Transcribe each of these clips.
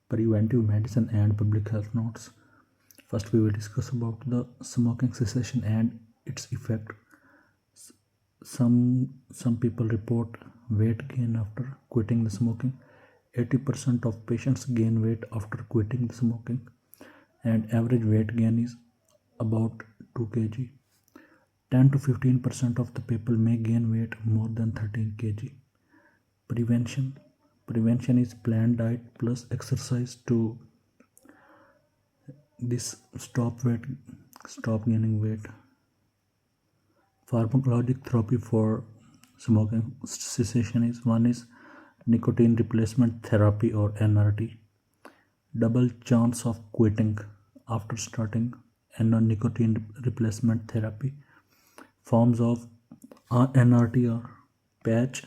Preventive Medicine and Public Health Notes. First, we will discuss about the smoking cessation and its effect. Some people report weight gain after quitting the smoking. 80% of patients gain weight after quitting the smoking, and average weight gain is about 2 kg. 10 to 15% of the people may gain weight more than 13 kg. Prevention is planned diet plus exercise to stop gaining weight. Pharmacologic therapy for smoking cessation is one is nicotine replacement therapy or NRT. Double chance of quitting after starting nicotine replacement therapy. Forms of NRT are patch,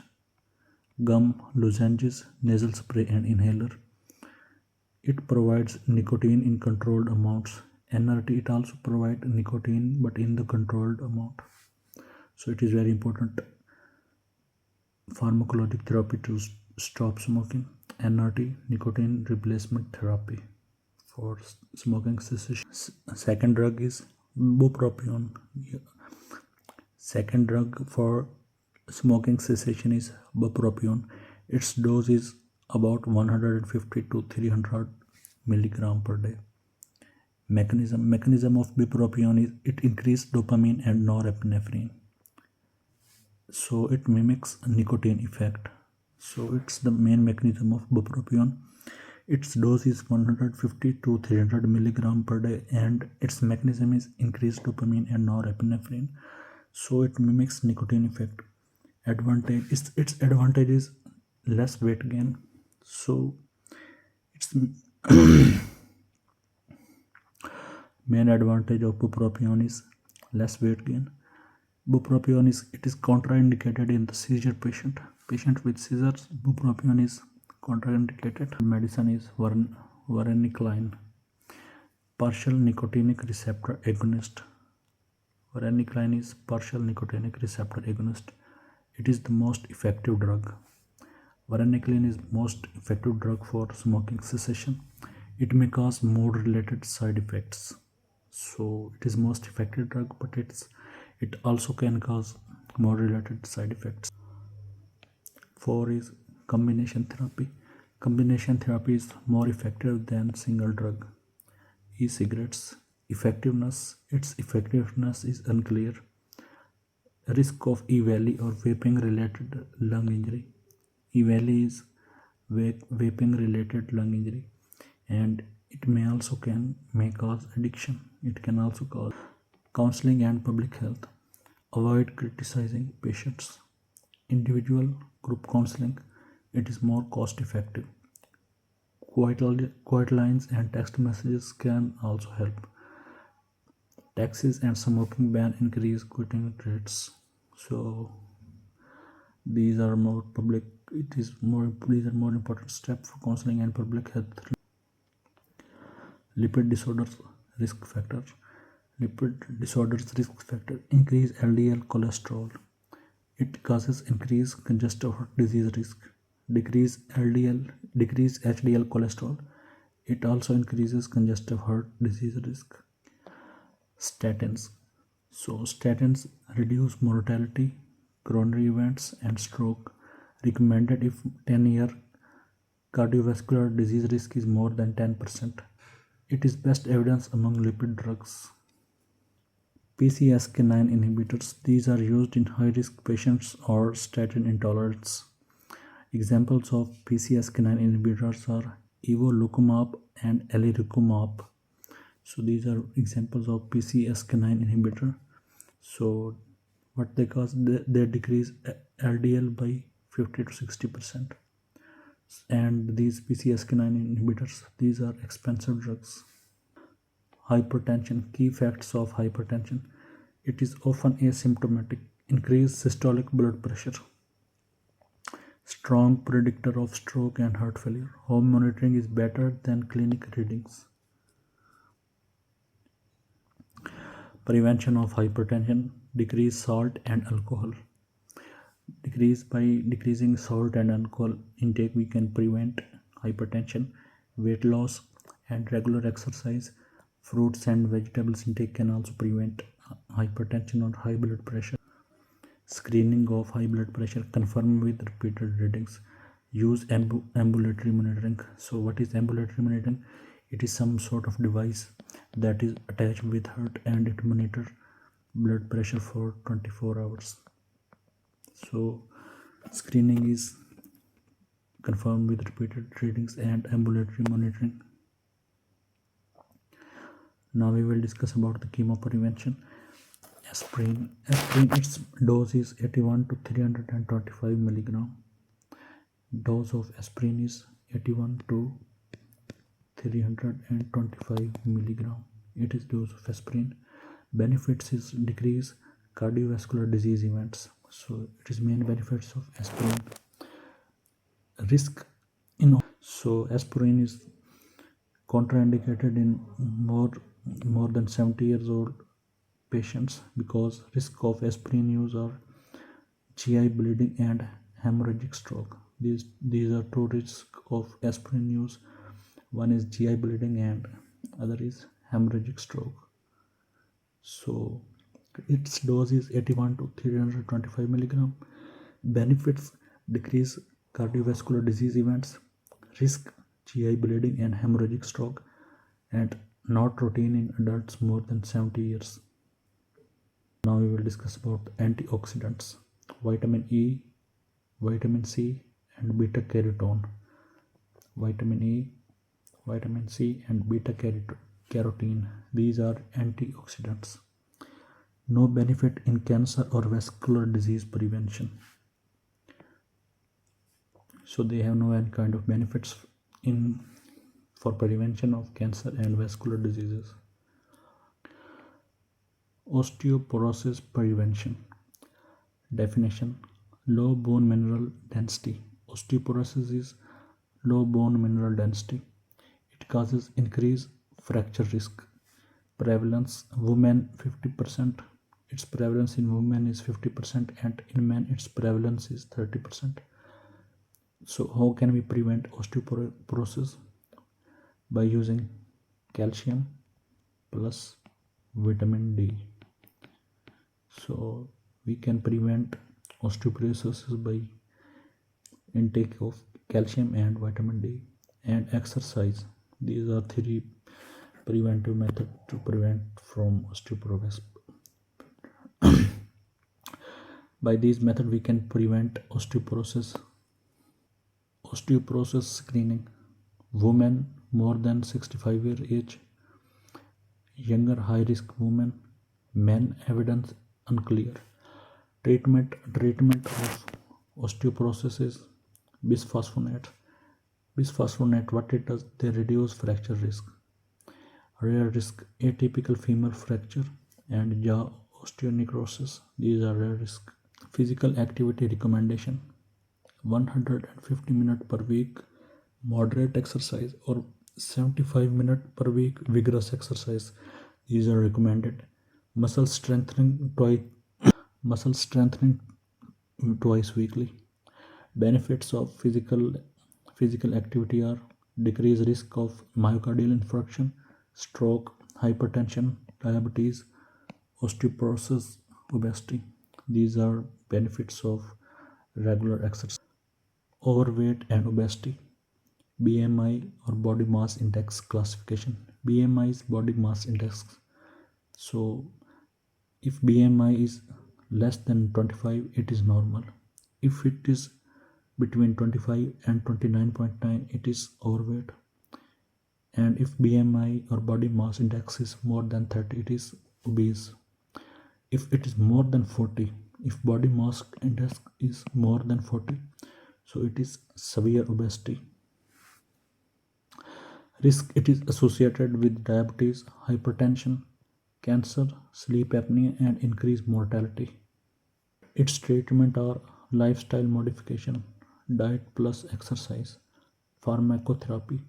gum, lozenges, nasal spray and inhaler. It provides nicotine in controlled amounts. NRT, it also provides nicotine but in the controlled amount. So it is very important pharmacologic therapy to stop smoking. NRT, nicotine replacement therapy for smoking cessation. Second drug is Bupropion. Second drug for smoking cessation is Bupropion. Its dose is about 150 to 300 milligram per day. Mechanism of Bupropion is it increases dopamine and norepinephrine. So it mimics a nicotine effect. So it's the main mechanism of Bupropion. Its dose is 150 to 300 milligram per day, and its mechanism is increased dopamine and norepinephrine. So it mimics nicotine effect. Its advantage is less weight gain. So its main advantage of Bupropion is less weight gain. Bupropion is contraindicated in the seizure patient with seizures. Bupropion is contraindicated. Medicine is Varenicline, partial nicotinic receptor agonist. Varenicline is partial nicotinic receptor agonist. It is the most effective drug. Varenicline is most effective drug for smoking cessation. It may cause mood-related side effects. So it is most effective drug, but it also can cause mood-related side effects. 4 is combination therapy. Combination therapy is more effective than single drug. E-cigarettes. Its effectiveness is unclear. Risk of E-valley or vaping related lung injury. E-valley is vaping related lung injury, and it may cause addiction. It can also cause counseling and public health. Avoid criticizing patients. Individual group counseling. It is more cost effective. Quiet lines and text messages can also help. Taxes and smoking ban increase quitting rates. So these are more important steps for counseling and public health. Lipid disorders risk factor. Increase LDL cholesterol. It causes increased congestive heart disease risk. Decrease HDL cholesterol. It also increases congestive heart disease risk. Statins. So statins reduce mortality, coronary events and stroke. Recommended if 10-year cardiovascular disease risk is more than 10%. It is best evidence among lipid drugs. PCSK9 inhibitors. These are used in high-risk patients or statin intolerance. Examples of PCSK9 inhibitors are evolocumab and alirocumab. So these are examples of PCSK9 inhibitor. So what they cause, they decrease LDL by 50 to 60%. And these PCSK9 inhibitors, these are expensive drugs. Hypertension. Key facts of hypertension. It is often asymptomatic. Increased systolic blood pressure. Strong predictor of stroke and heart failure. Home monitoring is better than clinic readings. Prevention of hypertension. Decrease salt and alcohol. By decreasing salt and alcohol intake, we can prevent hypertension. weight loss, and regular exercise. Fruits and vegetables intake can also prevent hypertension or high blood pressure. Screening of high blood pressure, confirm with repeated readings. Use ambulatory monitoring. So what is ambulatory monitoring? It is some sort of device that is attached with heart and it monitors blood pressure for 24 hours. So screening is confirmed with repeated readings and ambulatory monitoring. Now we will discuss about the chemoprevention. Aspirin, its dose is 81 to 325 milligram. Dose of aspirin is 81 to 325 milligram. It is dose of aspirin. Benefits is decrease cardiovascular disease events. So it is main benefits of aspirin. Risk in aspirin is contraindicated in more than 70 years old patients because risk of aspirin use are GI bleeding and hemorrhagic stroke. These are two risks of aspirin use. One is GI bleeding and other is hemorrhagic stroke. So its dose is 81 to 325 milligram. Benefits: decrease cardiovascular disease events, risk GI bleeding and hemorrhagic stroke, and not routine in adults more than 70 years. Now we will discuss about antioxidants: vitamin E, vitamin C, and beta carotene. Vitamin E, vitamin C, and beta carotene. These are antioxidants. No benefit in cancer or vascular disease prevention. So they have no any kind of benefits for prevention of cancer and vascular diseases. Osteoporosis prevention. Definition: low bone mineral density. Osteoporosis is low bone mineral density. It causes increased fracture risk. Prevalence: women 50%. Its prevalence in women is 50% and in men its prevalence is 30%. So how can we prevent osteoporosis? By using calcium plus vitamin D. So we can prevent osteoporosis by intake of calcium and vitamin D and exercise. These are three preventive methods to prevent from osteoporosis. By these methods we can prevent osteoporosis. Osteoporosis screening: women more than 65 year age, younger high risk women, men evidence unclear. Treatment of osteoporosis is bisphosphonate. Bisphosphonate, what it does, they reduce fracture risk. Rare risk: atypical femur fracture and jaw osteonecrosis. These are rare risk. Physical activity recommendation: 150 minutes per week moderate exercise or 75 minutes per week vigorous exercise. These are recommended. Muscle strengthening twice weekly. Benefits of physical activity are decreased risk of myocardial infarction, stroke, hypertension, diabetes, osteoporosis, obesity. These are benefits of regular exercise. Overweight and obesity. BMI or body mass index classification. BMI is body mass index. So if BMI is less than 25, it is normal. If it is between 25 and 29.9, it is overweight. And if BMI or body mass index is more than 30, it is obese. If it is more than 40, if body mass index is more than 40, so it is severe obesity. Risk: it is associated with diabetes, hypertension, cancer, sleep apnea, and increased mortality. Its treatment are lifestyle modification, diet plus exercise, pharmacotherapy,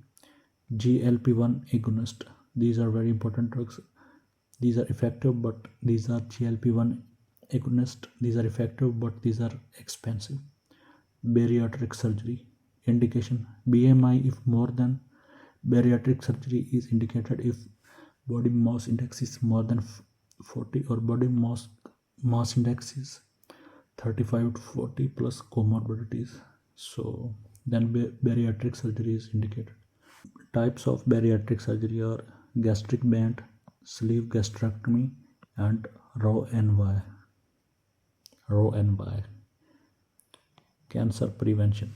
GLP-1 agonist. These are very important drugs. These are effective, but these are GLP-1 agonist. These are effective, but these are expensive. Bariatric surgery. Indication: BMI if more than Bariatric surgery is indicated if body mass index is more than 40 or body mass index is 35 to 40 plus comorbidities. So then bariatric surgery is indicated. Types of bariatric surgery are gastric band, sleeve gastrectomy, and Roe and Y. Cancer prevention.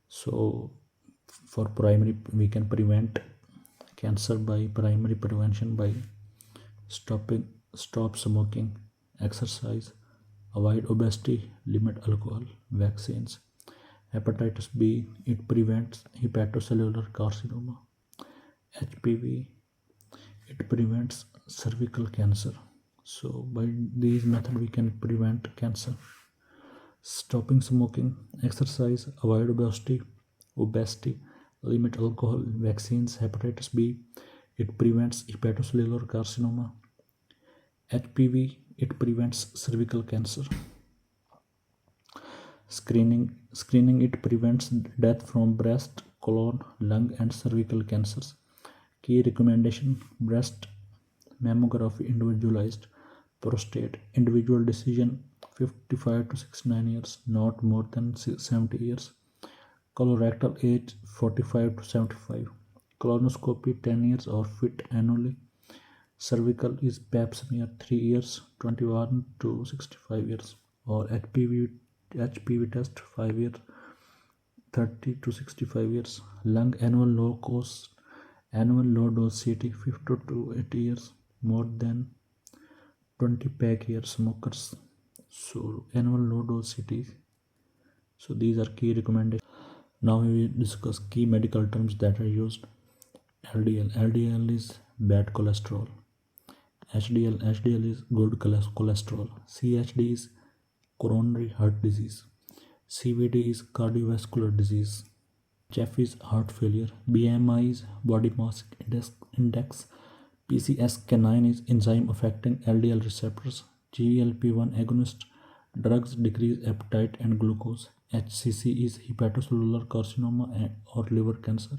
So for primary, we can prevent cancer by primary prevention by stop smoking, exercise, avoid obesity, limit alcohol, vaccines. Hepatitis B, it prevents hepatocellular carcinoma. HPV, it prevents cervical cancer. So by these methods we can prevent cancer. Stopping smoking, exercise, avoid obesity, limit alcohol, vaccines. Hepatitis B, it prevents hepatocellular carcinoma. HPV, it prevents cervical cancer. Screening, it prevents death from breast, colon, lung, and cervical cancers. Key recommendation: breast mammography individualized, prostate individual decision 55 to 69 years, not more than 70 years, colorectal age 45 to 75, colonoscopy 10 years or fit annually, cervical is pap smear 3 years 21 to 65 years, or HPV test 5 years 30 to 65 years, lung annual low dose CT 50 to 80 years, more than 20 pack year smokers. So annual low dose CT. So these are key recommendations. Now we will discuss key medical terms that are used. LDL is bad cholesterol. HDL is good cholesterol. CHD is coronary heart disease. CVD is cardiovascular disease. HF is heart failure. BMI is body mass index. PCSK9 is enzyme affecting LDL receptors. GLP-1 agonist drugs decrease appetite and glucose. HCC is hepatocellular carcinoma or liver cancer.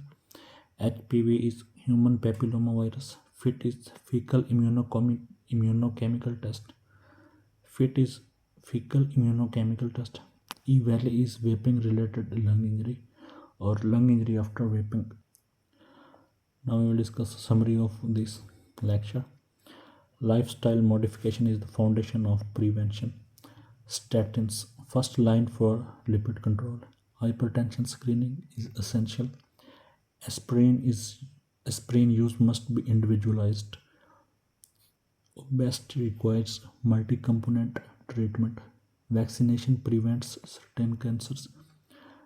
HPV is human papillomavirus. FIT is fecal immunochemical test. FIT is fecal immunochemical test. E-Valley is vaping related lung injury or lung injury after vaping. Now we will discuss a summary of this lecture. Lifestyle modification is the foundation of prevention. Statins, first line for lipid control. Hypertension screening is essential. Aspirin use must be individualized. Obesity requires multi-component treatment. Vaccination prevents certain cancers.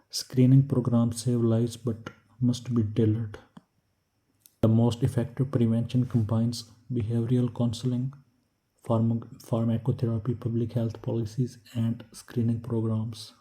Screening programs save lives but must be tailored. The most effective prevention combines behavioral counseling, pharmacotherapy, public health policies, and screening programs.